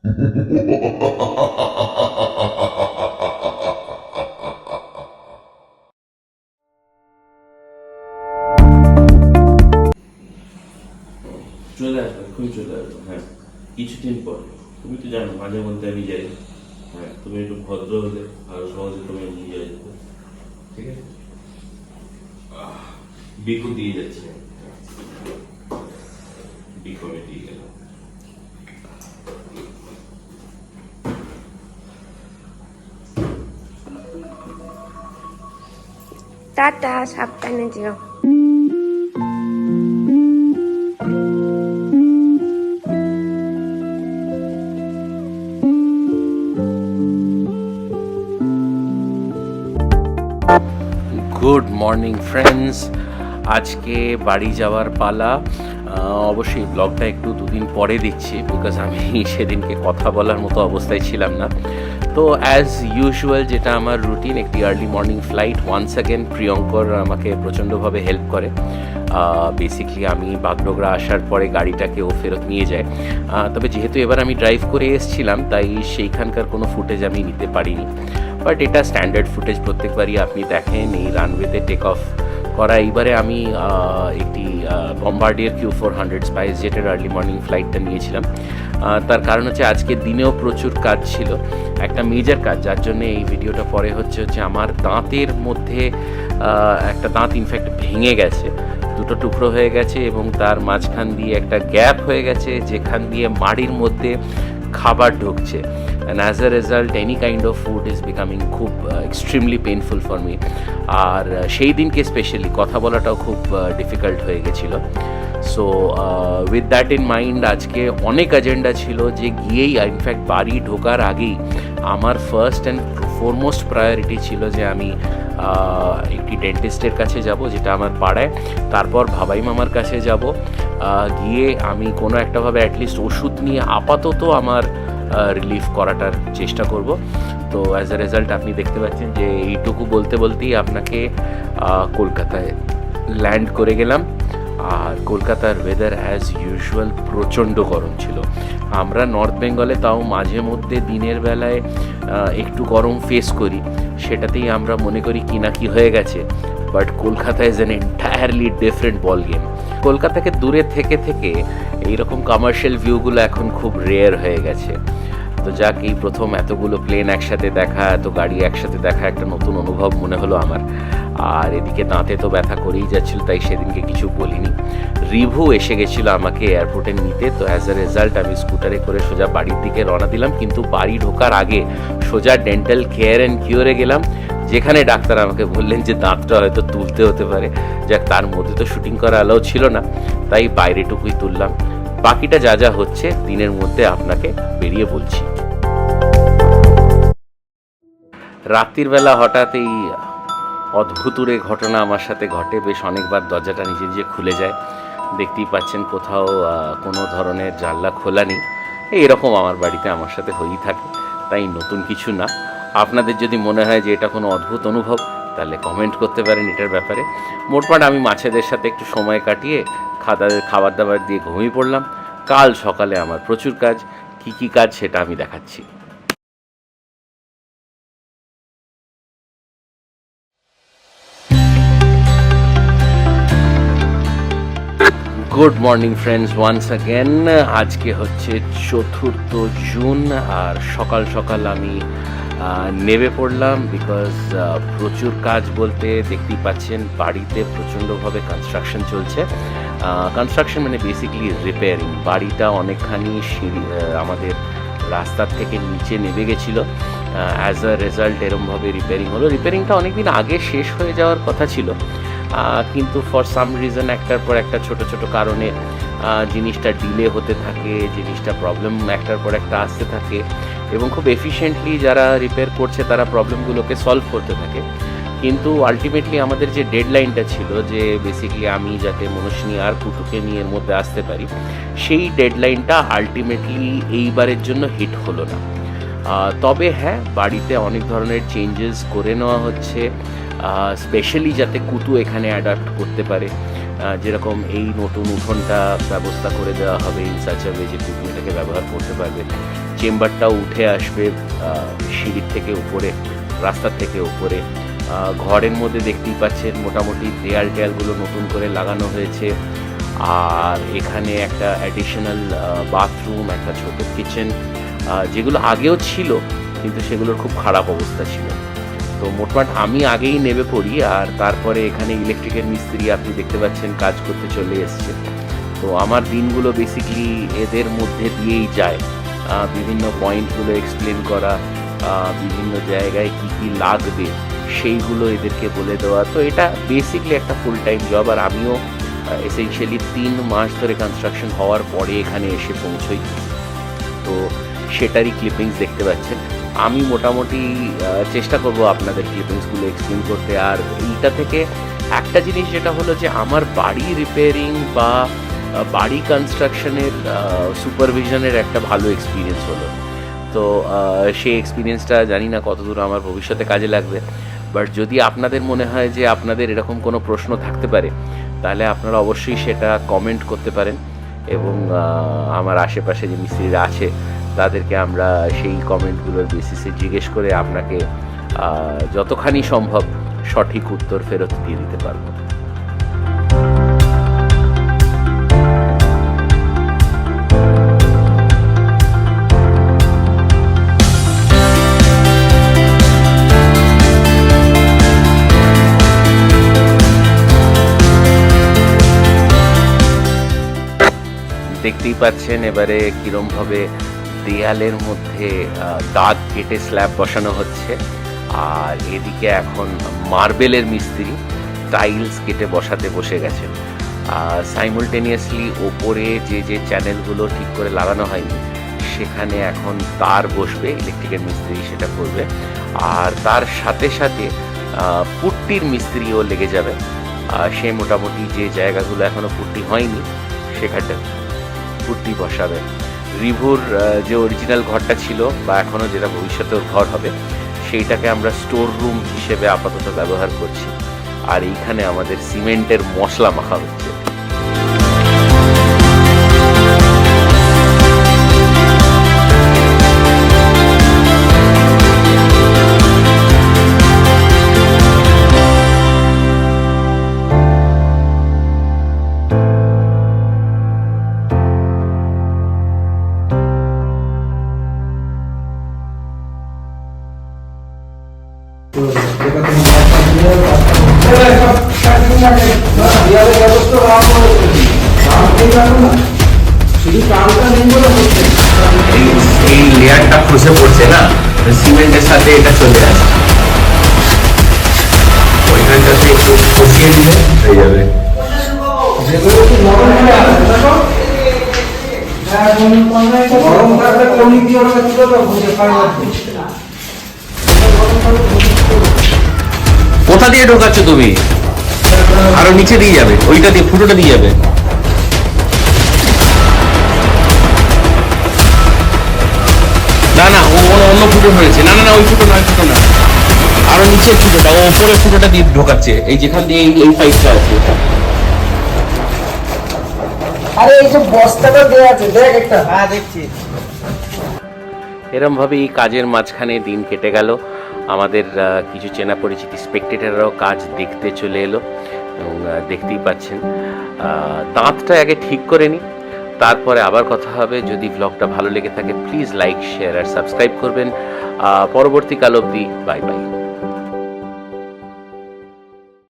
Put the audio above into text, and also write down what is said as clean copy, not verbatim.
চলে আসবে, এক্ষুনি চলে আসবে। হ্যাঁ, কিছুদিন পরে। তুমি তো জানো মাঝে মধ্যে আমি যাই। হ্যাঁ, তুমি একটু ভদ্র হলে আরো সহজে তুমি নিয়ে যেতে। ঠিক আছে, বিকু দিয়ে যাচ্ছে, বিকু আমি দিয়ে গেলাম। টাটা, সাবধানে যেও। গুড মর্নিং ফ্রেন্ডস, আজকে বাড়ি যাওয়ার পালা। অবশ্যই ব্লগটা একটু দুদিন পরে দিচ্ছি, বিকজ আমি সেদিনকে কথা বলার মতো অবস্থায় ছিলাম না। তো অ্যাজ ইউজুয়াল যেটা আমার রুটিন, একটি early morning flight. Once again Priyankar আমাকে প্রচণ্ডভাবে হেল্প করে। বেসিকলি আমি বাগডোগরা আসার পরে গাড়িটাকে ও ফেরত নিয়ে যায়। তবে যেহেতু এবার আমি ড্রাইভ করে এসেছিলাম, তাই সেইখানকার কোনো ফুটেজ আমি নিতে পারিনি। বাট এটা স্ট্যান্ডার্ড ফুটেজ, প্রত্যেকবারই আপনি দেখেন এই রানওয়েতে টেক অফ করা। এইবারে আমি একটি Bombardier Q400 spice জেটের early morning ফ্লাইটটা নিয়েছিলাম। তার কারণ হচ্ছে আজকের দিনেও প্রচুর কাজ ছিল, একটা মেজর কাজ, যার জন্য এই ভিডিওটা পরে হচ্ছে আমার দাঁতের মধ্যে একটা দাঁত ইনফ্যাক্ট ভেঙে গেছে, দুটো টুকরো হয়ে গেছে এবং তার মাঝখান দিয়ে একটা গ্যাপ হয়ে গেছে যেখান দিয়ে মাড়ির মধ্যে খাবার ঢুকছে। And as a result any kind of food is becoming খুব এক্সট্রিমলি পেনফুল ফর মি। আর সেই দিনকে স্পেশালি কথা বলাটাও খুব ডিফিকাল্ট হয়ে গেছিলো। So with that in mind আজকে অনেক এজেন্ডা ছিল, যে গিয়েই ইনফ্যাক্ট বাড়ি ঢোকার আগেই আমার ফার্স্ট অ্যান্ড ফরমোস্ট প্রায়োরিটি ছিল যে আমি একটি ডেন্টিস্টের কাছে যাব যেটা আমার পাড়ায়, তারপর ভাবাই মামার কাছে যাব। গিয়ে আমি কোনো একটাভাবে অ্যাটলিস্ট ওষুধ নিয়ে আপাতত আমার রিলিফ করাটার চেষ্টা করব। তো অ্যাজ এ রেজাল্ট আপনি দেখতে পাচ্ছেন যে এইটুকু বলতে বলতেই আপনাকে কলকাতায় ল্যান্ড করে গেলাম। আর কলকাতার ওয়েদার অ্যাজ ইউজুয়াল প্রচণ্ড গরম ছিল। আমরা নর্থ বেঙ্গলে তাও মাঝে মধ্যে দিনের বেলায় একটু গরম ফেস করি, সেটাতেই আমরা মনে করি কি না কি হয়ে গেছে। But Kolkata is an entirely different ball game. কলকাতাকে দূরে থেকে থেকে এইরকম কমার্শিয়াল ভিউগুলো এখন খুব রেয়ার হয়ে গেছে। তো যাক, এই প্রথম এতগুলো প্লেন একসাথে দেখা, এত গাড়ি একসাথে দেখা, একটা নতুন অনুভব মনে হলো আমার। আর এদিকে দাঁতে তো ব্যথা করেই যাচ্ছিল, তাই সেদিনকে কিছু বলিনি। রিভু এসে গেছিলো আমাকে এয়ারপোর্টে নিতে। তো অ্যাজ এ রেজাল্ট আমি স্কুটারে করে সোজা বাড়ির দিকে রওনা দিলাম, কিন্তু বাড়ি ঢোকার আগে সোজা ডেন্টাল কেয়ার অ্যান্ড কিওরে গেলাম, যেখানে ডাক্তার আমাকে বললেন যে দাঁতটা হয়তো তুলতে হতে পারে। যাক, তার মধ্যে তো শুটিং করা অ্যালাউ ছিল না, তাই বাইরেটুকুই তুললাম। বাকিটা যা যা হচ্ছে দিনের মধ্যে আপনাকে বেরিয়ে বলছি। রাত্রির বেলা হঠাৎ এই অদ্ভুতুরে ঘটনা আমার সাথে ঘটে। বেশ অনেকবার দরজাটা নিজে নিজে খুলে যায়। দেখতেই পাচ্ছেন কোথাও কোনো ধরনের জানলা খোলা নেই। এইরকম আমার বাড়িতে আমার সাথে হয়েই থাকে, তাই নতুন কিছু না। আপনাদের যদি মনে হয় যে এটা কোনো অদ্ভুত অনুভব, তাহলে কমেন্ট করতে পারেন এটার ব্যাপারে। মোটমাট আমি মাছেদের সাথে একটু সময় কাটিয়ে খাবার দাবার দিয়ে ঘুমিয়ে পড়লাম। কাল সকালে আমার প্রচুর কাজ। কি কি কাজ সেটা আমি দেখাচ্ছি। Good morning friends, once again. আজকে হচ্ছে 4 জুন, আর সকাল সকাল আমি নেমে পড়লাম, বিকজ প্রচুর কাজ বলতে দেখতেই পাচ্ছেন বাড়িতে প্রচণ্ডভাবে কনস্ট্রাকশন চলছে। কনস্ট্রাকশন মানে বেসিক্যালি রিপেয়ারিং। বাড়িটা অনেকখানি আমাদের রাস্তার থেকে নিচে নেমে গেছিলো। অ্যাজ আ রেজাল্ট এরমভাবে রিপেয়ারিং হলো। রিপেয়ারিংটা অনেকদিন আগে শেষ হয়ে যাওয়ার কথা ছিল, কিন্তু ফর সাম রিজন একটার পর একটা ছোট ছোট কারণে জিনিসটা ডিলে হতে থাকে, জিনিসটা প্রবলেম একটার পর একটা আসতে থাকে, এবং খুব এফিশিয়েন্টলি যারা রিপেয়ার করছে তারা প্রবলেমগুলোকে সলভ করতে থাকে। কিন্তু আলটিমেটলি আমাদের যে ডেডলাইনটা ছিল, যে বেসিক্যালি আমি যাতে মনস্বিনী আর কুটুকে নিয়ে এর মধ্যে আসতে পারি, সেই ডেডলাইনটা আলটিমেটলি এইবারের জন্য হিট হলো না। তবে হ্যাঁ, বাড়িতে অনেক ধরনের চেঞ্জেস করে নেওয়া হচ্ছে, স্পেশালি যাতে কুতু এখানে অ্যাডাপ্ট করতে পারে। যেরকম এই নতুন উঠোনটা ব্যবস্থা করে দেওয়া হবে ইন সাচ আ ওয়ে যে তুমি এটাকে ব্যবহার করতে পারবে। চেম্বারটাও উঠে আসবে সিঁড়ির থেকে উপরে, রাস্তার থেকে উপরে। ঘরের মধ্যে দেখতেই পাচ্ছেন মোটামুটি দেয়াল টেয়ালগুলো নতুন করে লাগানো হয়েছে। আর এখানে একটা অ্যাডিশনাল বাথরুম, একটা ছোট কিচেন, যেগুলো আগেও ছিল কিন্তু সেগুলোর খুব খারাপ অবস্থা ছিল। তো মোটমাট আমি আগেই নেমে পড়ি, আর তারপরে এখানে ইলেকট্রিকের মিস্ত্রি আপনি দেখতে পাচ্ছেন কাজ করতে চলে এসছে। তো আমার দিনগুলো বেসিক্যালি এদের মধ্যে দিয়েই যায়, বিভিন্ন পয়েন্টগুলো এক্সপ্লেন করা, বিভিন্ন জায়গায় কি কি লাগবে সেইগুলো এদেরকে বলে দেওয়া। তো এটা বেসিক্যালি একটা ফুল টাইম জব। আর আমিও এসেনশিয়ালি 3 মাস ধরে কনস্ট্রাকশন হওয়ার পরে এখানে এসে পৌঁছই, তো সেটারই ক্লিপিংস দেখতে পাচ্ছেন। আমি মোটামুটি চেষ্টা করব আপনাদের ক্লিপিংসগুলো এক্সপ্লেন করতে। আর এইটা থেকে একটা জিনিস যেটা হলো যে আমার বাড়ি রিপেয়ারিং বা বাড়ি কনস্ট্রাকশনের সুপারভিশনের একটা ভালো এক্সপিরিয়েন্স হলো। তো সেই এক্সপিরিয়েন্সটা জানি না কতদূর আমার ভবিষ্যতে কাজে লাগবে, বাট যদি আপনাদের মনে হয় যে আপনাদের এরকম কোনো প্রশ্ন থাকতে পারে তাহলে আপনারা অবশ্যই সেটা কমেন্ট করতে পারেন, এবং আমার আশেপাশে যে মিস্ত্রিরা আছে তাদেরকে আমরা সেই কমেন্টগুলোর বেসিসে জিজ্ঞেস করে আপনাকে যতখানি সম্ভব সঠিক উত্তর ফেরত দিয়ে দিতে পারবো। দেখতেই পাচ্ছেন এবারে কীরমভাবে দেয়ালের মধ্যে দাগ কেটে স্ল্যাব বসানো হচ্ছে, আর এদিকে এখন মার্বেলের মিস্ত্রি টাইলস কেটে বসাতে বসে গেছেন। সাইমultaneously ওপরে যে যে চ্যানেলগুলো ঠিক করে লাগানো হয়নি সেখানে এখন তার বসবে, ইলেকট্রিকের মিস্ত্রি সেটা করবে। আর তার সাথে সাথে পুট্টির মিস্ত্রিও লেগে যাবে। সে মোটামুটি যে জায়গাগুলো এখনও পুট্টি হয়নি সেখানটা পুট্টি বসাবে। রিভুর যে অরিজিনাল ঘরটা ছিল বা এখনও যেটা ভবিষ্যতে ওর ঘর হবে সেইটাকে আমরা স্টোর রুম হিসেবে আপাতত ব্যবহার করছি। আর এইখানে আমাদের সিমেন্টের মশলা মাখা হচ্ছে। এই লেয়ারটা খসে পড়ছে না, সিমেন্টের সাথে এটা চলে আসে, ওইখানটাতে একটু খসিয়ে দিলে হয়ে যাবে। কোথা দিয়ে ঢোকাচ্ছ তুমি? আরো নিচে দিয়ে যাবে, ওইটা দিয়ে ফুটোটা দিয়ে যাবে। না না, ও অন্য ফুটো হয়েছে। না না না, ওই ফুটো না, ফুটো না, আরো নিচের ফুটোটা, ও উপরের ফুটোটা দিয়ে ঢোকাচ্ছে, এই যেখান দিয়ে এই পাইপটা আছে। আরে এই যে বস্তাটা দেয়া আছে দেখ একটা। হ্যাঁ দেখছি। এরম ভাবে এই কাজের মাঝখানে দিন কেটে গেল। আমাদের কিছু চেনা পরিচিতি স্পেকটেটাররাও কাজ দেখতে চলে এলো, এবং দেখতেই পাচ্ছেন দাঁতটা আগে ঠিক করে নিই, তারপরে আবার কথা হবে। যদি ব্লগটা ভালো লেগে থাকে প্লিজ লাইক, শেয়ার আর সাবস্ক্রাইব করবেন। পরবর্তীকাল অবধি বাই বাই।